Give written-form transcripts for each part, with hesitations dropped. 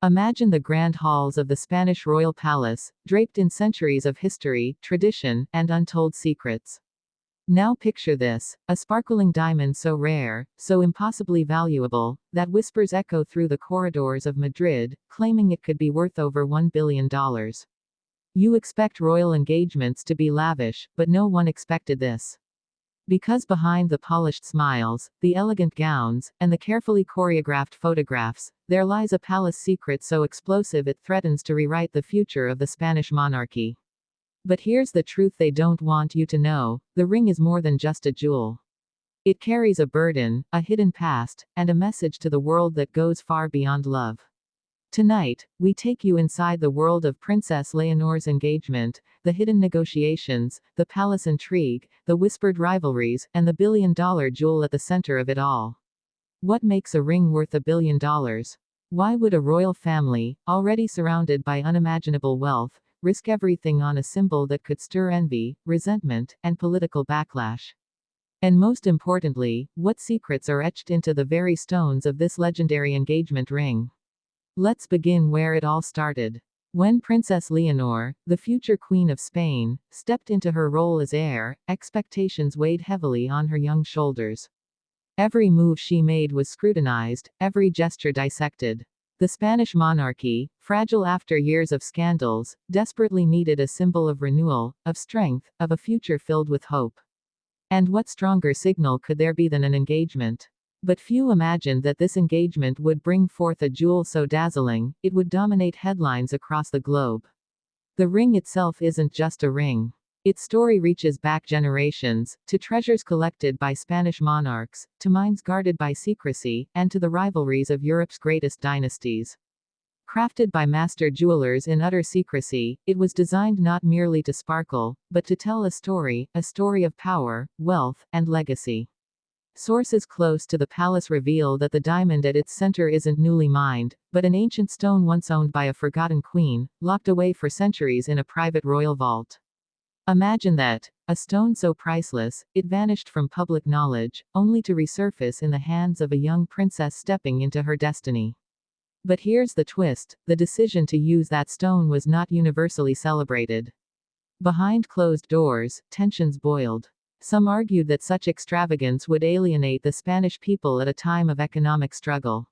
Imagine the grand halls of the Spanish royal palace, draped in centuries of history, tradition, and untold secrets. Now picture this, a sparkling diamond so rare, so impossibly valuable, that whispers echo through the corridors of Madrid, claiming it could be worth over $1 billion. You expect royal engagements to be lavish, but no one expected this. Because behind the polished smiles, the elegant gowns, and the carefully choreographed photographs, there lies a palace secret so explosive it threatens to rewrite the future of the Spanish monarchy. But here's the truth they don't want you to know: the ring is more than just a jewel. It carries a burden, a hidden past, and a message to the world that goes far beyond love. Tonight, we take you inside the world of Princess Leonor's engagement, the hidden negotiations, the palace intrigue, the whispered rivalries, and the billion-dollar jewel at the center of it all. What makes a ring worth $1 billion? Why would a royal family, already surrounded by unimaginable wealth, risk everything on a symbol that could stir envy, resentment, and political backlash? And most importantly, what secrets are etched into the very stones of this legendary engagement ring? Let's begin where it all started. When Princess Leonor, the future Queen of Spain, stepped into her role as heir, expectations weighed heavily on her young shoulders. Every move she made was scrutinized, every gesture dissected. The Spanish monarchy, fragile after years of scandals, desperately needed a symbol of renewal, of strength, of a future filled with hope. And what stronger signal could there be than an engagement? But few imagined that this engagement would bring forth a jewel so dazzling, it would dominate headlines across the globe. The ring itself isn't just a ring. Its story reaches back generations, to treasures collected by Spanish monarchs, to mines guarded by secrecy, and to the rivalries of Europe's greatest dynasties. Crafted by master jewelers in utter secrecy, it was designed not merely to sparkle, but to tell a story of power, wealth, and legacy. Sources close to the palace reveal that the diamond at its center isn't newly mined, but an ancient stone once owned by a forgotten queen, locked away for centuries in a private royal vault. Imagine that, a stone so priceless, it vanished from public knowledge, only to resurface in the hands of a young princess stepping into her destiny. But here's the twist: the decision to use that stone was not universally celebrated. Behind closed doors, tensions boiled. Some argued that such extravagance would alienate the Spanish people at a time of economic struggle.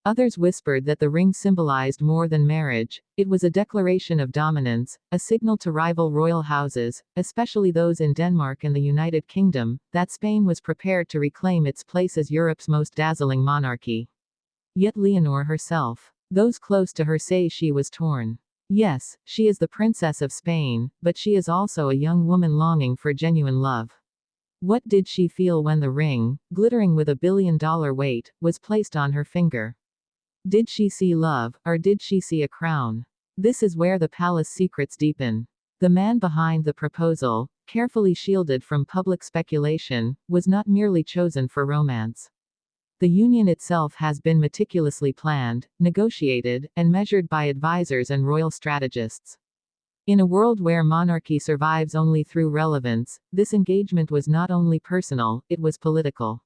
Others whispered that the ring symbolized more than marriage; it was a declaration of dominance, a signal to rival royal houses, especially those in Denmark and the United Kingdom, that Spain was prepared to reclaim its place as Europe's most dazzling monarchy. Yet Leonor herself, those close to her say she was torn. Yes, she is the Princess of Spain, but she is also a young woman longing for genuine love. What did she feel when the ring, glittering with $1 billion weight, was placed on her finger? Did she see love, or did she see a crown? This is where the palace secrets deepen. The man behind the proposal, carefully shielded from public speculation, was not merely chosen for romance. The union itself has been meticulously planned, negotiated, and measured by advisors and royal strategists. In a world where monarchy survives only through relevance, this engagement was not only personal, it was political.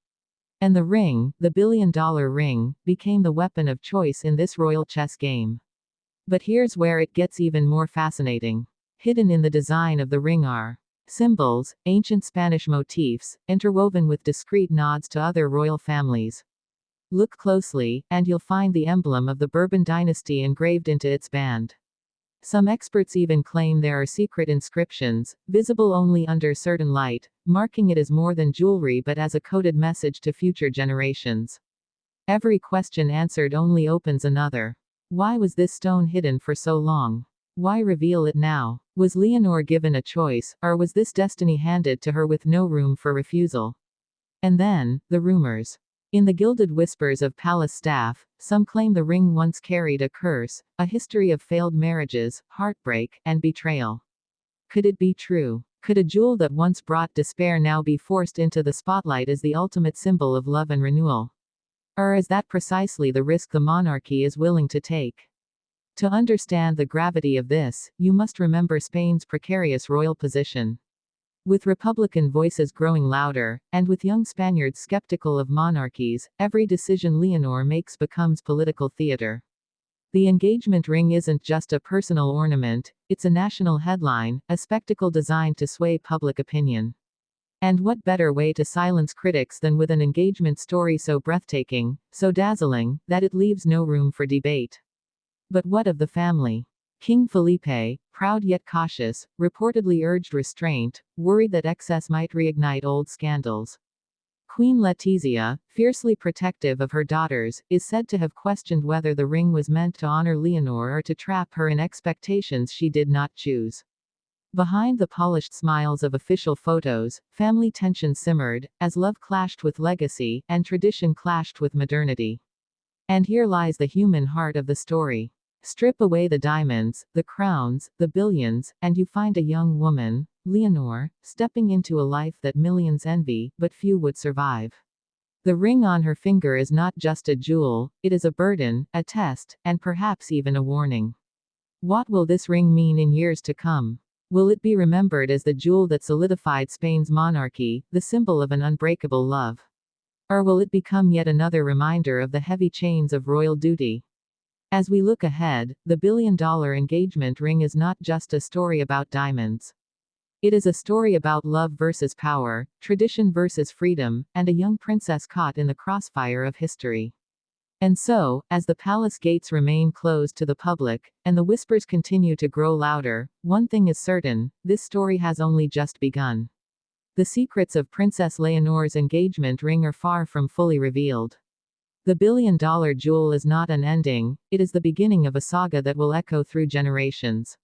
And the ring, the $1 billion ring, became the weapon of choice in this royal chess game. But here's where it gets even more fascinating. Hidden in the design of the ring are symbols, ancient Spanish motifs, interwoven with discreet nods to other royal families. Look closely, and you'll find the emblem of the Bourbon dynasty engraved into its band. Some experts even claim there are secret inscriptions, visible only under certain light, marking it as more than jewelry but as a coded message to future generations. Every question answered only opens another. Why was this stone hidden for so long? Why reveal it now? Was Leonor given a choice, or was this destiny handed to her with no room for refusal? And then, the rumors. In the gilded whispers of palace staff, some claim the ring once carried a curse, a history of failed marriages, heartbreak, and betrayal. Could it be true? Could a jewel that once brought despair now be forced into the spotlight as the ultimate symbol of love and renewal? Or is that precisely the risk the monarchy is willing to take? To understand the gravity of this, you must remember Spain's precarious royal position. With Republican voices growing louder, and with young Spaniards skeptical of monarchies, every decision Leonor makes becomes political theater. The engagement ring isn't just a personal ornament, it's a national headline, a spectacle designed to sway public opinion. And what better way to silence critics than with an engagement story so breathtaking, so dazzling, that it leaves no room for debate? But what of the family? King Felipe, proud yet cautious, reportedly urged restraint, worried that excess might reignite old scandals. Queen Letizia, fiercely protective of her daughters, is said to have questioned whether the ring was meant to honor Leonor or to trap her in expectations she did not choose. Behind the polished smiles of official photos, family tension simmered, as love clashed with legacy, and tradition clashed with modernity. And here lies the human heart of the story. Strip away the diamonds, the crowns, the billions, and you find a young woman, Leonor, stepping into a life that millions envy, but few would survive. The ring on her finger is not just a jewel, it is a burden, a test, and perhaps even a warning. What will this ring mean in years to come? Will it be remembered as the jewel that solidified Spain's monarchy, the symbol of an unbreakable love? Or will it become yet another reminder of the heavy chains of royal duty? As we look ahead, the billion-dollar engagement ring is not just a story about diamonds. It is a story about love versus power, tradition versus freedom, and a young princess caught in the crossfire of history. And so, as the palace gates remain closed to the public, and the whispers continue to grow louder, one thing is certain, this story has only just begun. The secrets of Princess Leonor's engagement ring are far from fully revealed. The billion-dollar jewel is not an ending, it is the beginning of a saga that will echo through generations.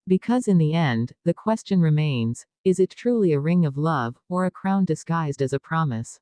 Because in the end, the question remains, is it truly a ring of love, or a crown disguised as a promise?